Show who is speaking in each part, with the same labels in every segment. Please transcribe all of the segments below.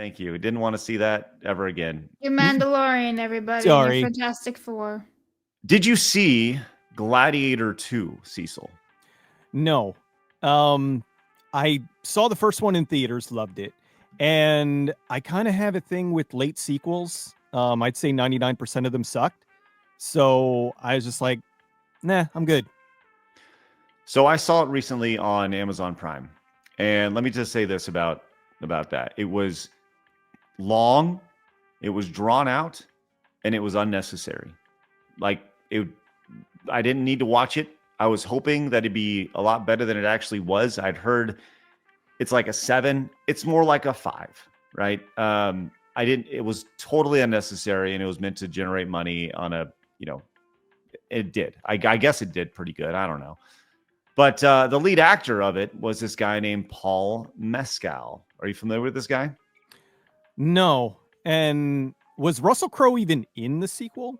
Speaker 1: Thank you. Didn't want to see that ever again.
Speaker 2: Your Mandalorian, everybody.
Speaker 3: Sorry.
Speaker 2: Your Fantastic Four.
Speaker 1: Did you see Gladiator 2, Cecil?
Speaker 3: No. I saw the first one in theaters, loved it. And I kind of have a thing with late sequels. I'd say 99% of them sucked. So I was just like, nah, I'm good.
Speaker 1: So I saw it recently on Amazon Prime. And let me just say this about that. It was long, it was drawn out, and it was unnecessary. Like I didn't need to watch it. I was hoping that it'd be a lot better than it actually was. I'd heard it's like a 7. It's more like a 5, right? It was totally unnecessary, and it was meant to generate money on a, it did. I guess it did pretty good. I don't know. But the lead actor of it was this guy named Paul Mescal. Are you familiar with this guy?
Speaker 3: No. And was Russell Crowe even in the sequel?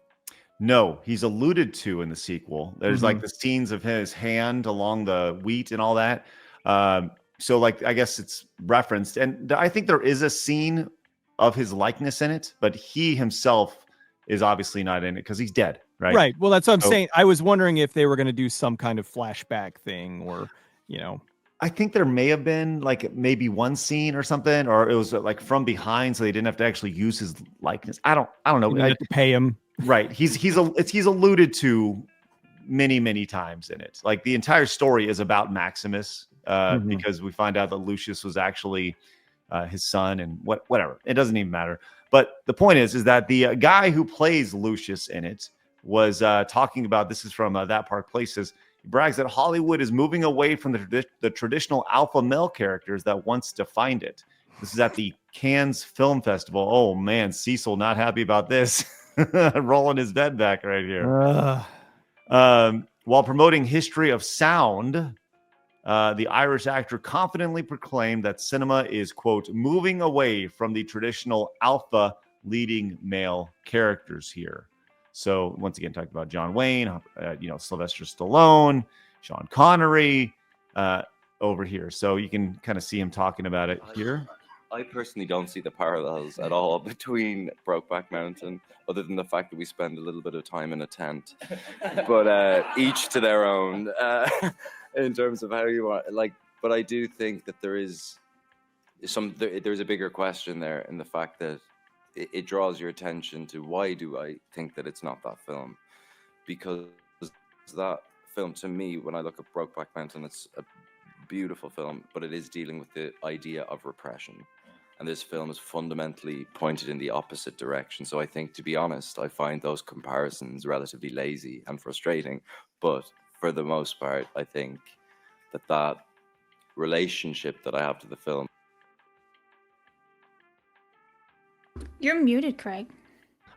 Speaker 1: No, he's alluded to in the sequel. There's like the scenes of his hand along the wheat and all that. So like, I guess it's referenced. And I think there is a scene of his likeness in it, but he himself is obviously not in it because he's dead. Right.
Speaker 3: Right. Well, that's what I'm saying. I was wondering if they were going to do some kind of flashback thing or,
Speaker 1: I think there may have been like maybe one scene or something, or it was like from behind, so they didn't have to actually use his likeness. I don't know.
Speaker 3: You have to pay him.
Speaker 1: Right. He's alluded to many times in it. Like the entire story is about Maximus because we find out that Lucius was actually his son and whatever. It doesn't even matter. But the point is that the guy who plays Lucius in it was talking about, this is from That Park Places. He brags that Hollywood is moving away from the traditional alpha male characters that once defined it. This is at the Cannes Film Festival. Oh man, Cecil not happy about this. Rolling his dead back right here. While promoting History of Sound, the Irish actor confidently proclaimed that cinema is, quote, moving away from the traditional alpha leading male characters here. So once again, talking about John Wayne, Sylvester Stallone, Sean Connery over here. So you can kind of see him talking about it here.
Speaker 4: I personally don't see the parallels at all between Brokeback Mountain, other than the fact that we spend a little bit of time in a tent. But each to their own in terms of how you want. But I do think that there's a bigger question there in the fact that it draws your attention to why do I think that it's not that film? Because that film, to me, when I look at Brokeback Mountain, it's a beautiful film, but it is dealing with the idea of repression. And this film is fundamentally pointed in the opposite direction. So I think, to be honest, I find those comparisons relatively lazy and frustrating. But for the most part, I think that relationship that I have to the film.
Speaker 2: You're muted, Craig.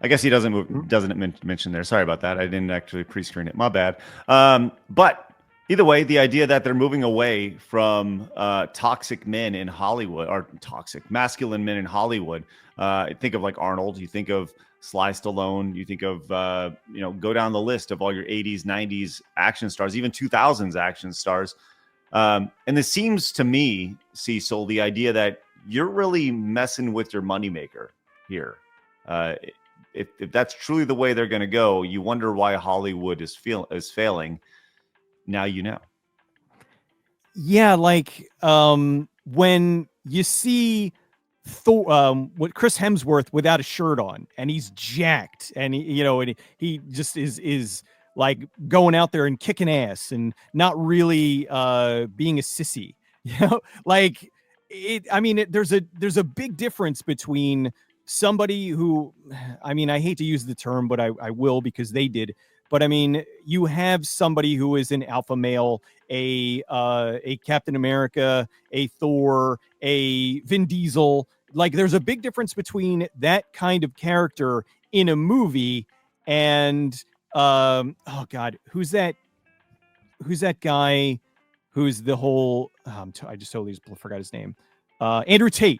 Speaker 1: I guess he doesn't mention there. Sorry about that. I didn't actually pre-screen it. My bad. But either way, the idea that they're moving away from toxic men in Hollywood, or toxic masculine men in Hollywood. Think of like Arnold. You think of Sly Stallone. You think of go down the list of all your 80s, 90s action stars, even 2000s action stars. And this seems to me, Cecil, the idea that you're really messing with your moneymaker here. If that's truly the way they're going to go, you wonder why Hollywood is failing. Now you know.
Speaker 3: Yeah, like when you see Thor, what Chris Hemsworth without a shirt on, and he's jacked, and he just is like going out there and kicking ass and not really being a sissy. Like it. I mean, there's a big difference between somebody who, I mean, I hate to use the term, but I will because they did. But I mean, you have somebody who is an alpha male, a Captain America, a Thor, a Vin Diesel. Like, there's a big difference between that kind of character in a movie and oh God, who's that guy? Who's the whole? I just totally forgot his name. Andrew Tate.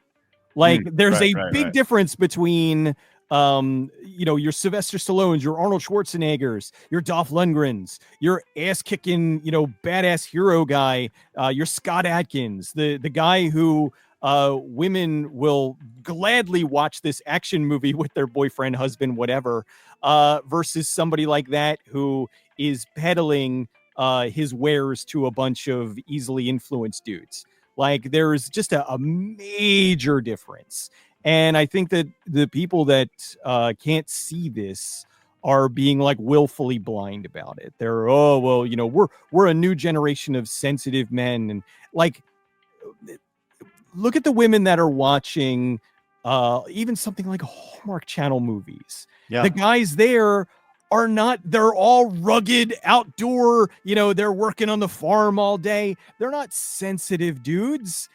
Speaker 3: Like, there's a big difference between, your Sylvester Stallones, your Arnold Schwarzeneggers, your Dolph Lundgrens, your ass-kicking, badass hero guy, your Scott Adkins, the guy who women will gladly watch this action movie with their boyfriend, husband, whatever, versus somebody like that who is peddling his wares to a bunch of easily influenced dudes. Like there's just a major difference. And I think that the people that can't see this are being like willfully blind about it. They're, oh, well, you know, we're a new generation of sensitive men. And like, look at the women that are watching even something like Hallmark Channel movies.
Speaker 1: Yeah.
Speaker 3: The guys there are not, they're all rugged outdoor, you know, they're working on the farm all day. They're not sensitive dudes.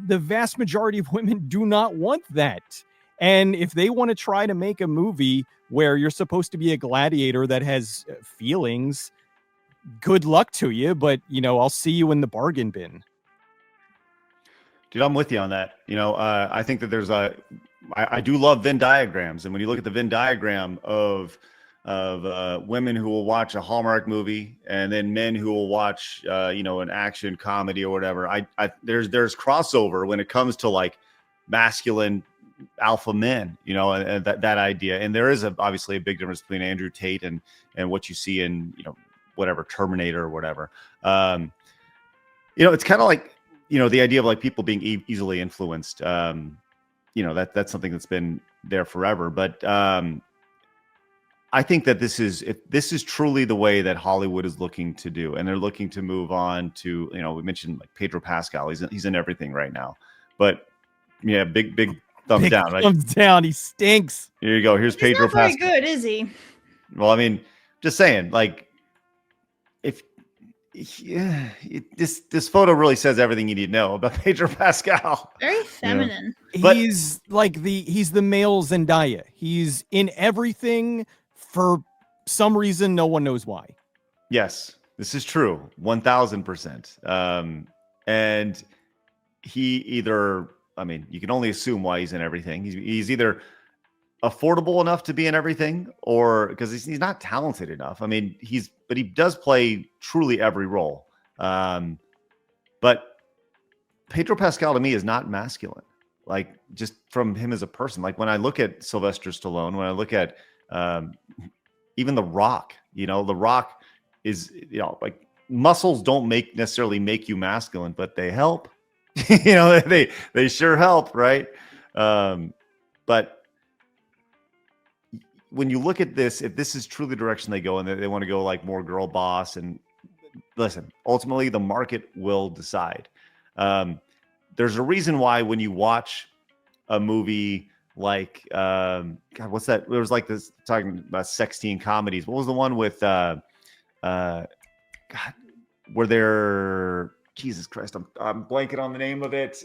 Speaker 3: The vast majority of women do not want that. And if they want to try to make a movie where you're supposed to be a gladiator that has feelings, good luck to you. But, you know, I'll see you in the bargain bin.
Speaker 1: Dude, I'm with you on that. You know, I think that there's I do love Venn diagrams. And when you look at the Venn diagram of women who will watch a Hallmark movie and then men who will watch, you know, an action comedy or whatever, there's crossover when it comes to like masculine alpha men, you know, and that idea. And there is obviously a big difference between Andrew Tate and what you see in, you know, whatever Terminator or whatever. You know, it's kind of like, you know, the idea of like people being easily influenced. You know, that's something that's been there forever. But I think that this is truly the way that Hollywood is looking to do, and they're looking to move on to, you know, we mentioned like Pedro Pascal. He's in everything right now. But yeah, big thumbs down, right?
Speaker 3: Thumbs down. He stinks.
Speaker 1: Here you go. Here's
Speaker 2: He's
Speaker 1: Pedro
Speaker 2: not very
Speaker 1: Pascal.
Speaker 2: good, is he?
Speaker 1: Well, I mean, just saying, like, if this photo really says everything you need to know about Pedro Pascal.
Speaker 2: Very feminine.
Speaker 1: But-
Speaker 3: He's like he's the male Zendaya. He's in everything for some reason. No one knows why.
Speaker 1: Yes, this is true. 1000%. And he either, I mean, you can only assume why he's in everything. He's either affordable enough to be in everything, or because he's not talented enough. I mean, but he does play truly every role. But Pedro Pascal to me is not masculine, like just from him as a person. Like when I look at Sylvester Stallone, when I look at even The Rock, you know, The Rock is, you know, like muscles don't necessarily make you masculine, but they help. You know, they sure help, right? But when you look at this, if this is truly the direction they go and they want to go like more girl boss, and listen, ultimately the market will decide. There's a reason why when you watch a movie like God, what's that? There was like this talking about sex teen comedies. What was the one with God, where they're, Jesus Christ, I'm blanking on the name of it.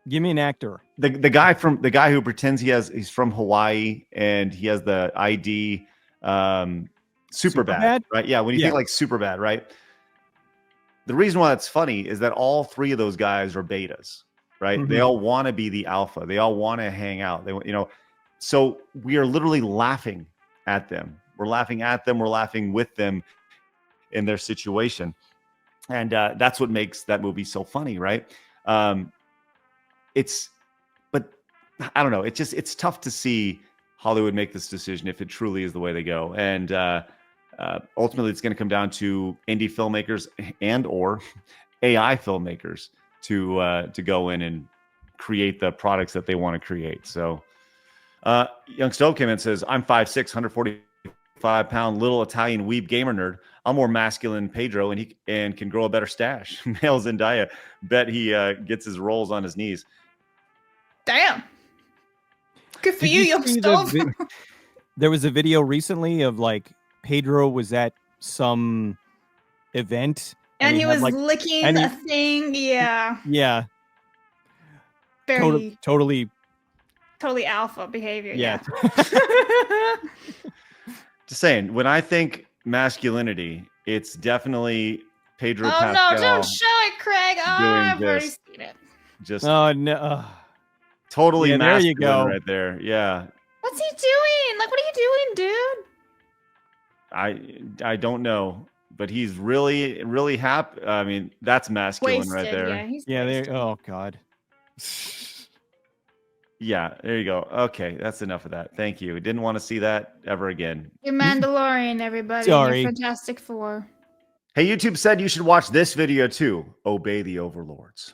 Speaker 3: Give me an actor.
Speaker 1: The guy who pretends he's from Hawaii and he has the ID. Superbad, right? Yeah, when you think like Superbad, right? The reason why it's funny is that all three of those guys are betas, right?
Speaker 3: Mm-hmm.
Speaker 1: They all want to be the alpha. They all want to hang out. They, you know, so we are literally laughing at them. We're laughing at them. We're laughing with them in their situation, and that's what makes that movie so funny, right? But I don't know. It's tough to see Hollywood make this decision if it truly is the way they go. And ultimately, it's going to come down to indie filmmakers and or AI filmmakers to go in and create the products that they want to create. So Young Stove came in and says, I'm 5'6", 145-pound little Italian weeb gamer nerd. I'm more masculine than Pedro, and can grow a better stash. Male Zendaya, bet he gets his rolls on his knees.
Speaker 2: Damn. Good for you, Young Stove.
Speaker 3: There was a video recently of like Pedro was at some event
Speaker 2: and he was
Speaker 3: like,
Speaker 2: licking a thing. Yeah.
Speaker 3: Yeah.
Speaker 2: Very
Speaker 3: totally
Speaker 2: alpha behavior.
Speaker 3: Yeah.
Speaker 1: Just saying, when I think masculinity, it's definitely Pedro Pascal.
Speaker 2: No, don't show it, Craig. Oh, I've already seen it.
Speaker 1: Just
Speaker 3: no.
Speaker 1: Totally masculine,
Speaker 3: there you go.
Speaker 1: Right there. Yeah.
Speaker 2: What's he doing? Like, what are you doing, dude?
Speaker 1: I don't know, but he's really, really happy. I mean, that's masculine
Speaker 2: Wasted.
Speaker 1: right there.
Speaker 2: Yeah, he's
Speaker 3: Yeah,
Speaker 2: wasted.
Speaker 3: oh god.
Speaker 1: Yeah, there you go. Okay, that's enough of that. Thank you. Didn't want to see that ever again.
Speaker 2: You're Mandalorian, everybody.
Speaker 3: Sorry.
Speaker 2: You're Fantastic Four.
Speaker 1: Hey, YouTube said you should watch this video too. Obey the overlords.